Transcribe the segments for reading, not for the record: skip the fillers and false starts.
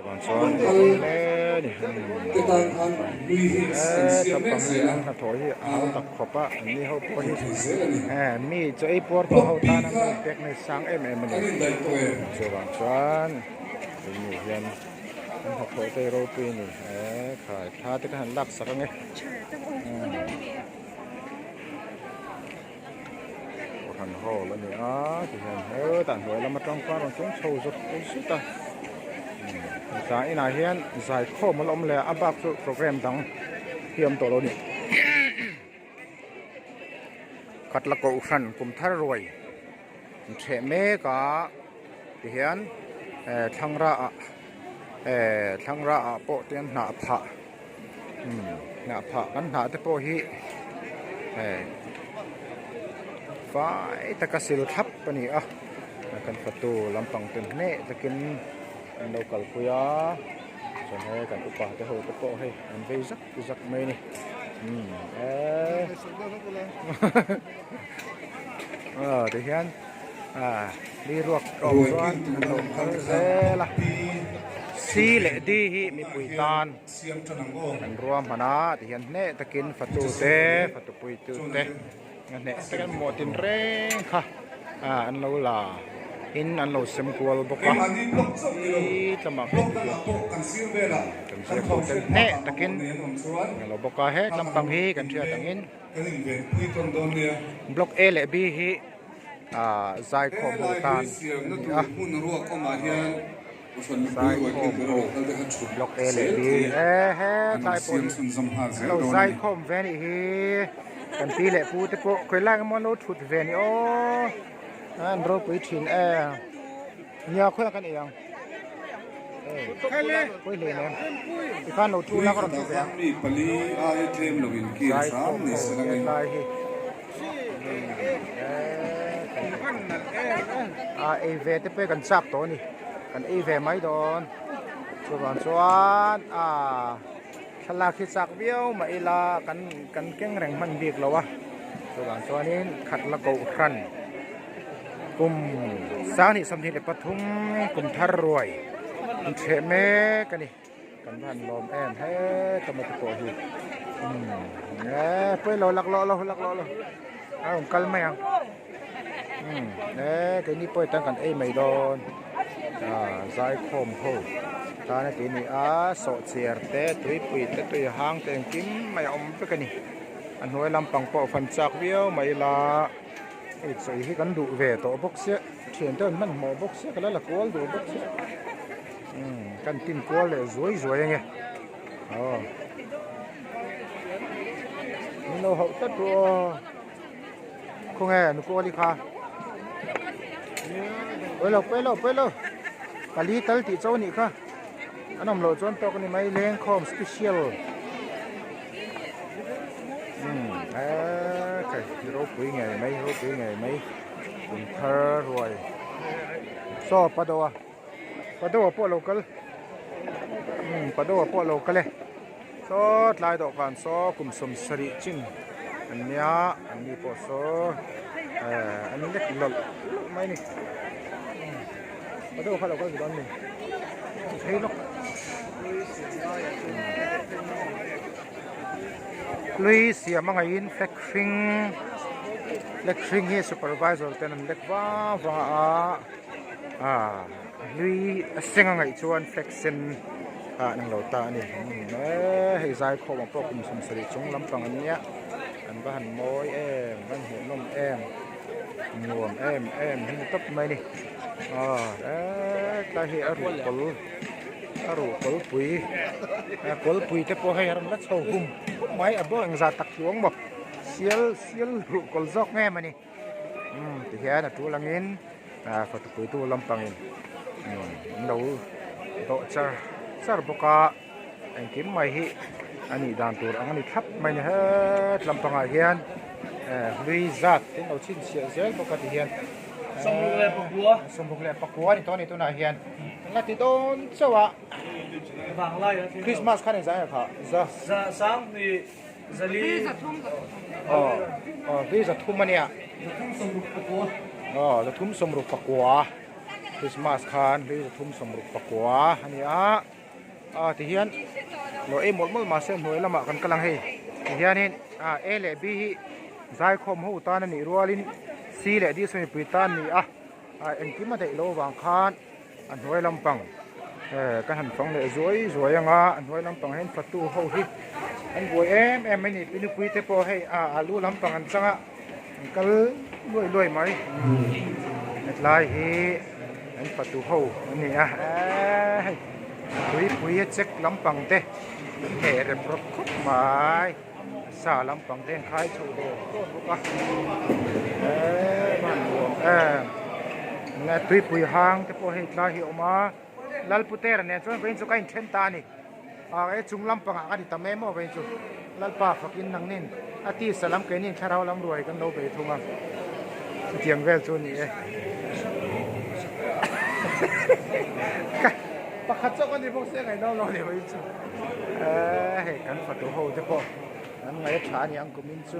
Còn son nè nè tập bằng ăn hạt thổi áo tập khop á mi hậu có mi cho ấy por có hậu ta năng bẹc này sáng em này rồi bằng son mi hiền học thổi tây rô pi nè khải tha tới cái hành lắc sắc nghe hành hồ lên nè thì hiền tàn hồi là mặt trong con còn chúng sâu rất sút ta giải này hiện giải khô mà ông là áp dụng program đăng hiểm tổ lô cắt là cổ khăn cùng thar rồi trẻ mẹ cả thì hiện thăng ra bộ tiền nạp phạ ăn nạp tới bộ hi phải ta cái sự thấp bên này cần phát tu làm bằng tiền nè ta kinh đâu cần quý á cho nên cần upah cái hồ tập bộ hay anh vây rất mê này thì hiện đi ruột cầu doan dễ là xí lệ đi hi mi bùi tan anh ruộng mà nó thì hiện nè ta kinh phát tu bùi tu tê nè ta cái một tiền reng ha anh lâu là in an lo sem kual boka i tama kan sia ko ten ne takin lo boka he lampang hi kan thia tangin block A le B hi zai khom ho tan zai khom block A le B he zai pon lo zai khom veni hi kan pi le pu te po khoi lang mo lo thut veni o anh rồi quý thìn nhà khỏe cái này không? Quý liền em. Thì phan đầu chu nó có làm gì vậy? Giải không này ấy về tiếp về gần sắp tối nè, gần ấy về mấy đòn, rồi còn xoan thật là khi sạc biếu mà là cần cái rèn mạnh việc lâu rồi còn xoan nên khát là cầu khăn cùng sángนี่สำเร็จปฐมcùngทารวยเฉแม่กันนี่กันพันลมแอมให้ตมตะโกหิเพื่อเราลักล้อเอากันไหมอ่ะcáiนี้เพื่อตั้งกันไม่โดนใจคมโหตาในที่นี้โสดเสียเตะตุยปุยเตะตุยหางเต็งกิ้มไม่อมไปกันนี่อันหัวลำปังปอฟันจากเบี้ยวไม่ละใส่กันดูเวทบกเสียเขียนต้นมันหมอบกเสียกันแล้วละกวลดูบกเสียกันกินกวลเลยสวยๆไงนี่เราหกตัดตัวคงไงนุกวลิค่ะไปเลยกะลีตัลติเจ้านี่ค่ะอันนั้นเราจนตัวกันนี่ไม่เลี้ยงคอมสเปเชียลrốt quý ngày mấy cùng thơ rồi so bắt đầu po local này so lại độ còn so cùng sum sari chinh anh nhá anh đi po so anh lek lol mấy này bắt đầu local gì đó này thấy nó Luis ya mga in lecturing hi supervisor tenan lekwa Luis senga ngai chuan flexion nang lo ta ni hei zai kho ma prokum sum sari chung lampang ania an ba han moi ban hu nom nuam hin top mai ni ta hi aru kol pui te po hai ram la chho hum mai abo ang za tak chuang bo sial ru kol jok nge mani ti he na tu langin fa tu pui tu lampangin no do char boka ang kim mai hi ani dan tur ang ani thap mai ne het lampanga hian lui zat tin lo chin sia zel boka ti hian sombuk le pakua ni to na hian la ti don chawa vàng lai Christmas khá này giá hả? Dạ sáng thì giờ đi vì giờ thum anh ạ. Giờ thum sông rục phật quả. คริสต์มาสคานหรือทุ่มสมรุปปะกัวอันนี้ที่เฮียนเราหมดมาเส้นหน่วยละมากันกำลังให้ที่เฮียนนี่เอเลบีใจคมหูตานี่รัวลินซีเลดีสมัยปีตานี่เอ็นกิมาได้โลวางคานอันหน่วยลำปังกันหันฟังเลยสวยยังอันหน่วยลำปังเห็นประตูเขาที่อันบัวไม่นี่ปีนุคุยเตปอให้ลูลำปังอันสังก็รวยไหมเม็ดลายเฮอันประตูเขาอันนี้ปุยเช็คลำปังเตะเฮเรปรบคบไม้สาลำปังเต้นคล้ายชูโดต้นบุกมันบวมเงี้ยปุยหางเตปอให้ลายเหี่ยวมาลัลปุเตอร์เนี่ยส่วนเป็นสุกัยเทนตานี่จุงลำปังกันที่ทำเมโม่เป็นจุลัลปาฟักินนังนินอาทิสลัมเกนินชาเราลำรวยกันโดไปทุ่งเตียงเวลส่วนนี้ปะขัดเจ้ากันที่พวกเสียงไอ้น้องเนี่ยเป็นจุเฮ้กันฝัดตัวโหเฉพาะนั่นไงชาเนี่ยอังกุมินจุ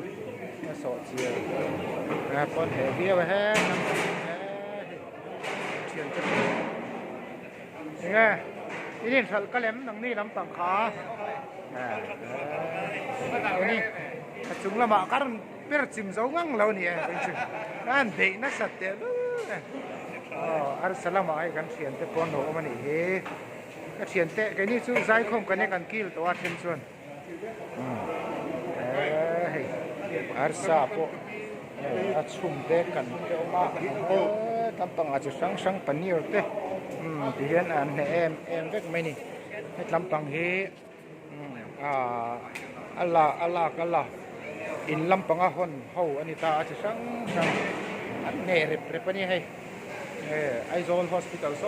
มาสอดเชียร์ปนเหวเบี้ยไปแห้งน้ำเชียร์จะยังไงนี่สัลกะเลมนังนี่ลำปังขานี่จุงละมาการเปิดซิมซงังเราเนี่ยเป็นจุนั่นเด็กนักสัตย์เด้ออาร์สลามาไอ้กันเขียนแต่ปนหัวมันนี่ก็เขียนแต่กันนี่สู้ใจคมกันเนี่ยกันกิลตัวเทนส่วนอาร์ซาโปชุ่มเด็กกันเกี่ยวมากลำปังอาจจะสังปนิวเต้ที่เห็นอันเอ็มเวกไม่นี่ให้ลำปังเฮอัลลาอินลำปังอาหอนเฮาอันนี้ตาอาจจะสังอันเนเรปนี่ให้ไอโซนฮอสพิทอลโซ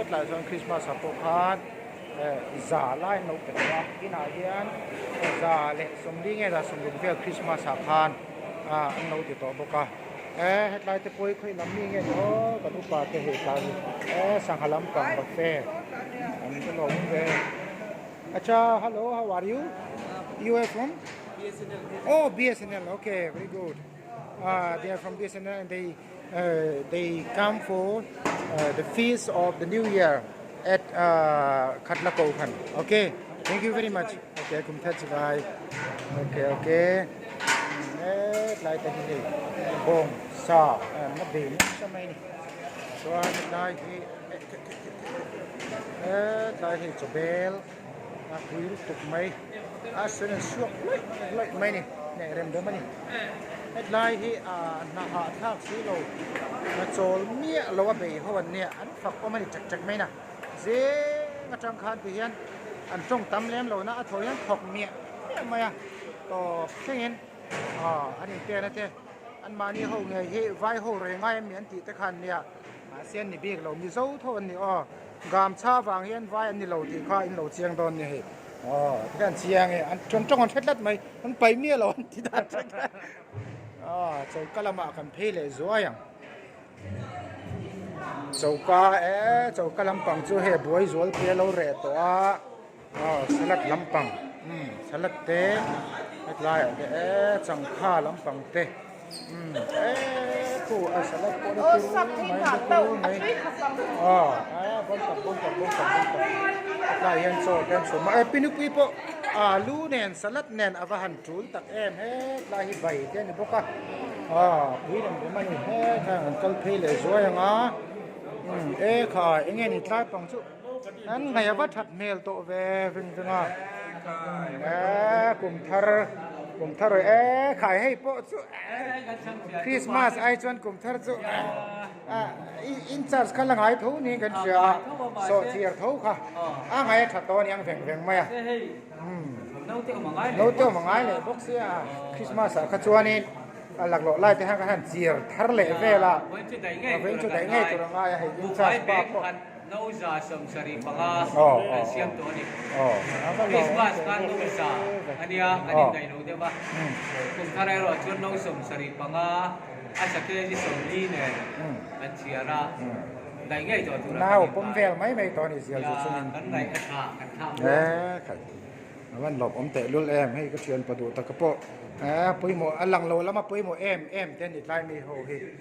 ดหลายส่วนคริสต์มาสสัปคานซาไลน์นกเป็นว่ากินอาเฮียนซาเล็กสมดีไงล่ะสมบูรณ์เพื่อคริสต์มาสสัปคานนกติดต่อบุกเหตุไรจะป่วยคุยลำนี้ไงเนาะกับลูกปลาจะเหตุการณ์สังหารลำปังบักเฟ่อันนี้ก็ลงเฟ่hello how are you you are from BSNL BSNL okay very good they are from BSNL and they come for the feast of the new year at Katlakokan okay thank you very much okay คุณทัศน์บายโอเคลายแต่ที่บงซามาเบนสมัยนี้ส่วนลายที่จเบลคุยตุกไหมส่วนช่วงเลยไหมนี่เนี่ยเริ่มเดิมนี่ลายที่นาหาทักซีโลมาโจลเมียเราว่าเบย์เขาวันเนี่ยอันฝักก็ไม่จักไหมนะเจ้าจังคานเพียนอันจงตำเลี้ยมเรานะอันถอยยังถกเมียทำไมต่อแค่เห็นอันนี้เจ้านะเจ้อันมานี่เขาไงเฮ้ไว้เขาเรงง่ายเหมือนที่ตะคันเนี่ยเส้นนี่เบียกเรามีโซ่ทนนี่กามชาวางเฮียนไว้อันนี้เราที่ข้าอินเราเชียงตอนนี่ที่กันเชียงไงอันจนจ้องกันเช็ดลัดไหมมันไปเมียเราที่ด้านเช็ดลัดเจ้ากะละมากันเพลเลยสวยอย่างเจ้ากะลำปังจู่เฮบวยสวยเพลเราเรตัวสลัดลำปังสลัดเตะไม่ลายจังข้าลำปังเตะผู้สลัดคนที่รู้ไหมบนกับลายยันโซ่กันสมมาปีนุปีโปลูเนนสลัดเนนอวหันจูนตักลายใบเดนบุกคุยกันประมาณนี้ทางกัลเพลเลยสวยอย่างค่ะเงี้ยนี่ทลายปังจู่นั้นไงว่าถัดเมลโตเวเป็นจังกลุ่มทาร์ขายให้โปจู่คริสต์มาสไอจวนกลุ่มทาร์จู่อินชาร์จกันละไงทุ่นี่กันเชียโซเทียร์ทุ่ค่ะไงถัดตัวนี้ยังแฝงไหมโน้ตเตี้ยวมังไงเลยพวกเสียคริสต์มาสขจวนี่หลักหล่อไล่ที่ห้างกันเจียร์ทาร์เล่เวล่ะเว้นจุดไหนง่ายตัวง่ายให้อินชาร์จปั๊บน้องจ่าสมศรีปังเสียงตัวนี้คริสต์มาสกันน้องจ่าอันนี้ไงรู้เดี๋ยวว่าคุณทาร์เรอชวนน้องสมศรีปังสักแค่ที่สมลีเนี่ยอันเชียร์ได้ไงตัวตัวน้าวผมเวลไม่ตอนนี้เสียจุดนี้กันไหนกันข้ามครับวันหลบผมเตะรุ่นให้ก็เชิญประตูตะกระโปะปุยโมอันหลังโลแล้วมาปุยโมเอ็มเต้นอีกไล่มีโฮ